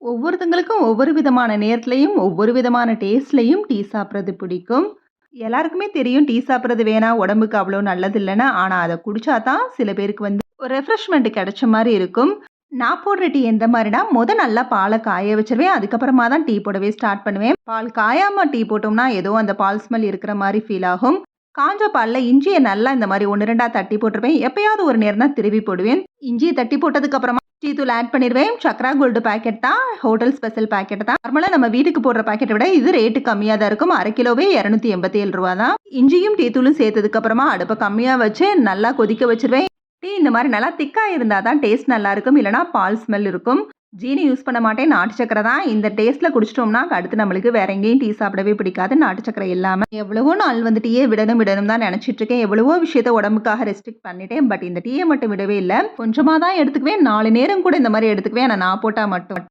ஒவ்வொருத்தங்களுக்கும் ஒவ்வொரு விதமான நேரத்துலயும், ஒவ்வொரு விதமான டேஸ்ட்லயும் டீ சாப்பிடுறது பிடிக்கும். எல்லாருக்குமே தெரியும் டீ சாப்பிடுறது வேணாம், உடம்புக்கு அவ்வளோ நல்லது இல்லன்னு. ஆனா, அத குடிச்சா தான் சில பேருக்கு ஒரு ரெஃப்ரெஷ்மென்ட் கிடைச்ச மாரி இருக்கும். நான் போடுற டீ எந்த மாரினா, நல்லா பால காய வச்சுருவேன். அதுக்கப்புறமா தான் டீ போடவே ஸ்டார்ட் பண்ணுவேன். பால் காயாம டீ போட்டோம்னா, ஏதோ அந்த பால் ஸ்மெல் இருக்கிற மாரி ஃபீல் ஆகும். காஞ்ச பால்ல இஞ்சிய நல்லா இந்த மாரி 1, 2ஆ தட்டி போட்டுருவேன். எப்பயாவது ஒரு நேரம் தான் திருவி போடுவேன். இஞ்சிய தட்டி போட்டதுக்கு அப்புறமா டீ தூள் ஆட் பண்ணிருவேன். சக்ரா கோல்டு பாக்கெட் தான். ஹோட்டல் ஸ்பெஷல் பாக்கெட் தான். நார்மலா நம்ம வீட்டுக்கு போடுற பாக்கெட்ட விட இது ரேட் கம்மியா தான் இருக்கும். 1/2 கிலோவே ரூ. 287 தான். இஞ்சியும் டீ தூளும் சேர்த்ததுக்கு அப்புறமா அடுப்ப கம்மியா வச்சு நல்லா கொதிக்க வச்சுருவேன். டீ இந்த மாரி நல்லா திக்கா இருந்தா தான் டேஸ்ட் நல்லாருக்கும். இல்லன்னா பால் ஸ்மெல் இருக்கும். ஜீனி யூஸ் பண்ண மாட்டேன். நாட்டு சர்க்கரை தான். இந்த டேஸ்ட்ல குடிச்சிட்டோம்னா, அடுத்து நம்மளுக்கு வேற எங்கேயும் டீ சாப்பிடவே பிடிக்காது. நாட்டு சர்க்கரை இல்லாம. எவ்வளவோ நாள் டீயே விடணும் விடணும் தான் நெனச்சிட்டு இருக்கேன். எவ்வளவோ விஷயத்த உடம்புக்காக ரெஸ்ட்ரிக்ட் பண்ணிட்டேன். பட் இந்த டீய மட்டும் விடவே இல்ல. கொஞ்சமா தான் எடுத்துக்குவேன். 4 நேரம் கூட இந்த மாரி எடுத்துக்குவேன். ஆனா நான் போட்டா மட்டும்.